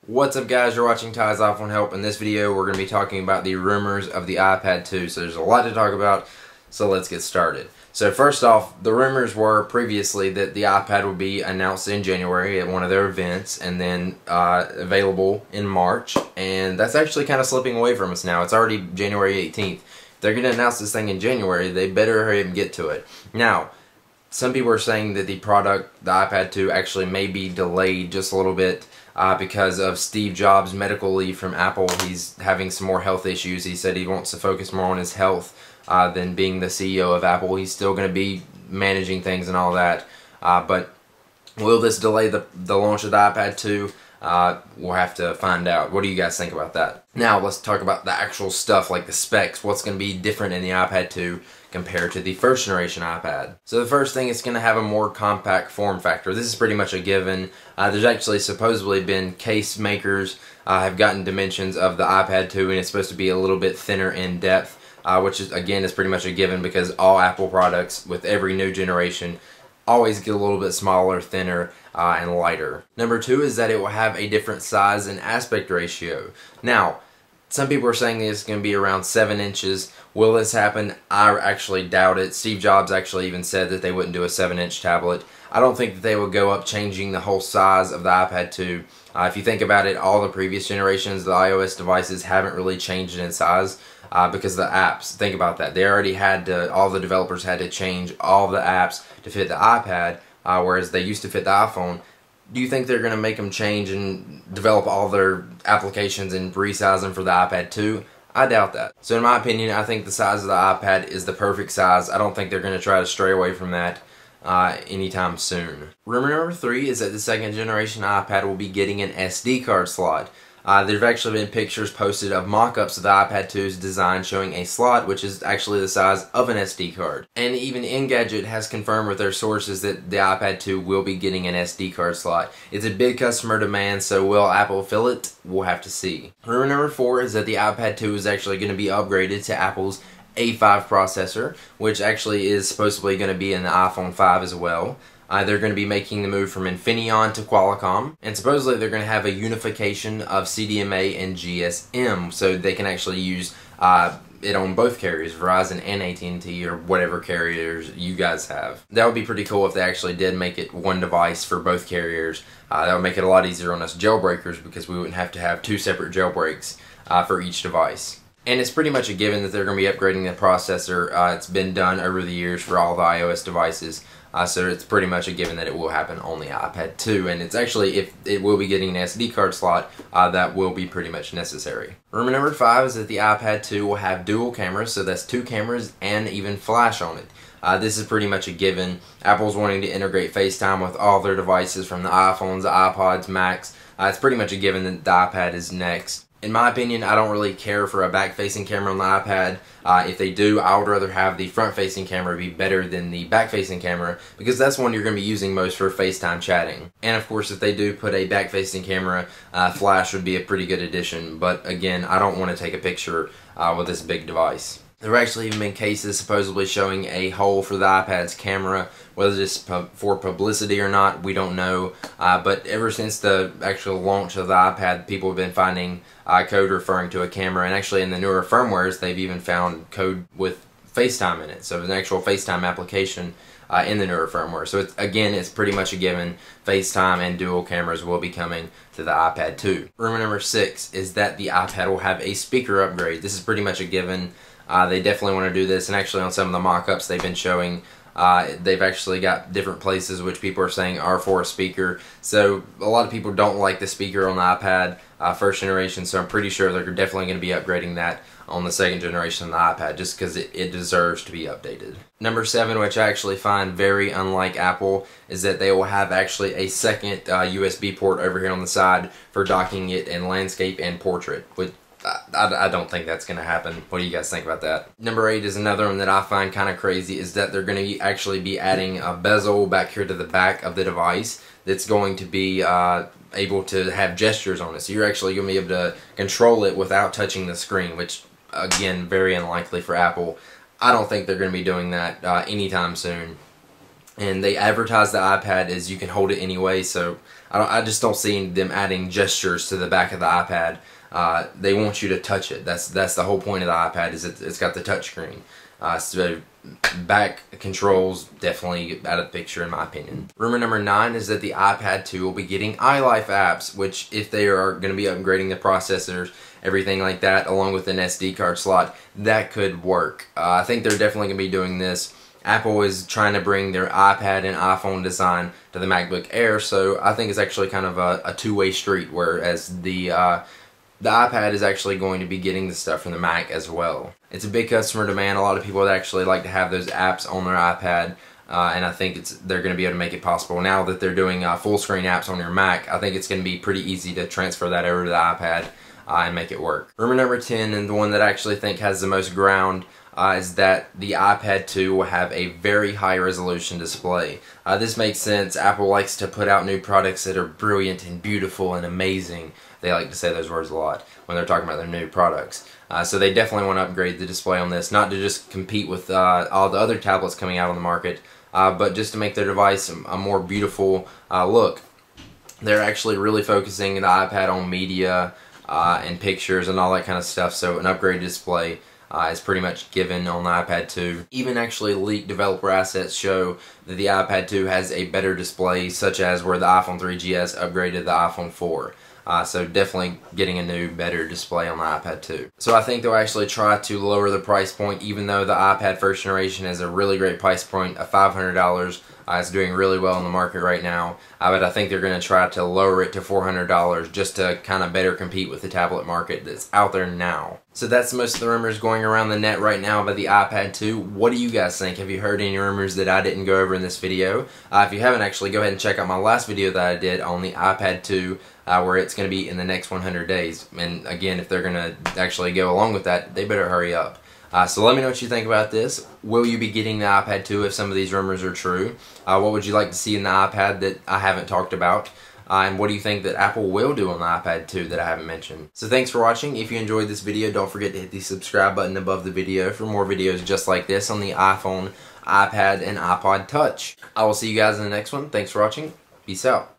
What's up guys, you're watching Ty's iPhone Help. In this video we're going to be talking about the rumors of the iPad 2. So there's a lot to talk about, so let's get started. So first off, the rumors were previously that the iPad would be announced in January at one of their events and then available in March, and that's actually kind of slipping away from us now. It's already January 18th. If they're going to announce this thing in January, they better hurry up and get to it. Now, some people are saying that the product, the iPad 2, actually may be delayed just a little bit because of Steve Jobs' medical leave from Apple. He's having some more health issues. He said he wants to focus more on his health than being the CEO of Apple. He's still going to be managing things and all that. But will this delay the launch of the iPad 2? We'll have to find out. What do you guys think about that? Now let's talk about the actual stuff, like the specs. What's going to be different in the iPad 2 compared to the first generation iPad? So the first thing, it's going to have a more compact form factor. This is pretty much a given. There's actually supposedly been case makers have gotten dimensions of the iPad 2, and it's supposed to be a little bit thinner in depth, which is, again, is pretty much a given because all Apple products with every new generation always get a little bit smaller, thinner, and lighter. Number two is that it will have a different size and aspect ratio. Now, some people are saying it's going to be around 7 inches. Will this happen? I actually doubt it. Steve Jobs actually even said that they wouldn't do a 7-inch tablet. I don't think that they would go up changing the whole size of the iPad 2. If you think about it, all the previous generations, the iOS devices haven't really changed in size because the apps, think about that. They already had to, all the developers had to change all the apps to fit the iPad, whereas they used to fit the iPhone. Do you think they're going to make them change and develop all their applications and resize them for the iPad 2? I doubt that. So in my opinion, I think the size of the iPad is the perfect size. I don't think they're going to try to stray away from that anytime soon. Rumor number 3 is that the second generation iPad will be getting an SD card slot. There have actually been pictures posted of mock-ups of the iPad 2's design showing a slot which is actually the size of an SD card. And even Engadget has confirmed with their sources that the iPad 2 will be getting an SD card slot. It's a big customer demand, so will Apple fill it? We'll have to see. Rumor number 4 is that the iPad 2 is actually going to be upgraded to Apple's A5 processor, which actually is supposedly going to be in the iPhone 5 as well. They're going to be making the move from Infineon to Qualcomm, and supposedly they're going to have a unification of CDMA and GSM, so they can actually use it on both carriers, Verizon and AT&T, or whatever carriers you guys have. That would be pretty cool if they actually did make it one device for both carriers. That would make it a lot easier on us jailbreakers because we wouldn't have to have 2 separate jailbreaks for each device. And it's pretty much a given that they're going to be upgrading the processor. It's been done over the years for all the iOS devices. So it's pretty much a given that it will happen on the iPad 2, and it's actually, if it will be getting an SD card slot, that will be pretty much necessary. Rumor number 5 is that the iPad 2 will have dual cameras, so that's 2 cameras and even flash on it. This is pretty much a given. Apple's wanting to integrate FaceTime with all their devices, from the iPhones, the iPods, Macs. It's pretty much a given that the iPad is next. In my opinion, I don't really care for a back-facing camera on the iPad. If they do, I would rather have the front-facing camera be better than the back-facing camera, because that's one you're going to be using most for FaceTime chatting. And of course, if they do put a back-facing camera, flash would be a pretty good addition. But again, I don't want to take a picture with this big device. There have actually even been cases supposedly showing a hole for the iPad's camera. Whether it's for publicity or not, we don't know. But ever since the actual launch of the iPad, people have been finding code referring to a camera. And actually in the newer firmwares, they've even found code with FaceTime in it. So an actual FaceTime application in the newer firmware. So it's pretty much a given. FaceTime and dual cameras will be coming to the iPad 2. Rumor number 6 is that the iPad will have a speaker upgrade. This is pretty much a given. They definitely want to do this, and actually on some of the mock-ups they've been showing, they've actually got different places which people are saying are for a speaker. So a lot of people don't like the speaker on the iPad first generation, so I'm pretty sure they're definitely going to be upgrading that on the second generation of the iPad, just because it deserves to be updated. Number 7, which I actually find very unlike Apple, is that they will have actually a second USB port over here on the side for docking it in landscape and portrait, which I don't think that's going to happen. What do you guys think about that? Number 8 is another one that I find kind of crazy, is that they're going to actually be adding a bezel back here to the back of the device that's going to be able to have gestures on it. So you're actually going to be able to control it without touching the screen, which, again, very unlikely for Apple. I don't think they're going to be doing that anytime soon. And they advertise the iPad as you can hold it anyway, so I just don't see them adding gestures to the back of the iPad. They want you to touch it. That's the whole point of the iPad, is it's got the touchscreen. So back controls definitely out of the picture in my opinion. Rumor number 9 is that the iPad 2 will be getting iLife apps, which if they are going to be upgrading the processors, everything like that, along with an SD card slot, that could work. I think they're definitely going to be doing this. Apple is trying to bring their iPad and iPhone design to the MacBook Air, so I think it's actually kind of a two-way street, whereas the iPad is actually going to be getting the stuff from the Mac as well. It's a big customer demand. A lot of people would actually like to have those apps on their iPad, and I think they're going to be able to make it possible. Now that they're doing full screen apps on your Mac, I think it's going to be pretty easy to transfer that over to the iPad and make it work. Rumor number 10, and the one that I actually think has the most ground, is that the iPad 2 will have a very high resolution display. This makes sense. Apple likes to put out new products that are brilliant and beautiful and amazing. They like to say those words a lot when they're talking about their new products. So they definitely want to upgrade the display on this, not to just compete with all the other tablets coming out on the market, but just to make their device a more beautiful look. They're actually really focusing the iPad on media and pictures and all that kind of stuff, so an upgraded display is pretty much given on the iPad 2. Even actually leaked developer assets show that the iPad 2 has a better display, such as where the iPhone 3GS upgraded the iPhone 4. So definitely getting a new, better display on the iPad 2. So I think they'll actually try to lower the price point, even though the iPad first generation is a really great price point of $500. It's doing really well in the market right now, but I think they're going to try to lower it to $400 just to kind of better compete with the tablet market that's out there now. So that's most of the rumors going around the net right now about the iPad 2. What do you guys think? Have you heard any rumors that I didn't go over in this video? If you haven't, actually go ahead and check out my last video that I did on the iPad 2, where it's going to be in the next 100 days. And again, if they're going to actually go along with that, they better hurry up. So let me know what you think about this. Will you be getting the iPad 2 if some of these rumors are true? What would you like to see in the iPad that I haven't talked about? And what do you think that Apple will do on the iPad 2 that I haven't mentioned? So thanks for watching. If you enjoyed this video, don't forget to hit the subscribe button above the video for more videos just like this on the iPhone, iPad, and iPod Touch. I will see you guys in the next one. Thanks for watching. Peace out.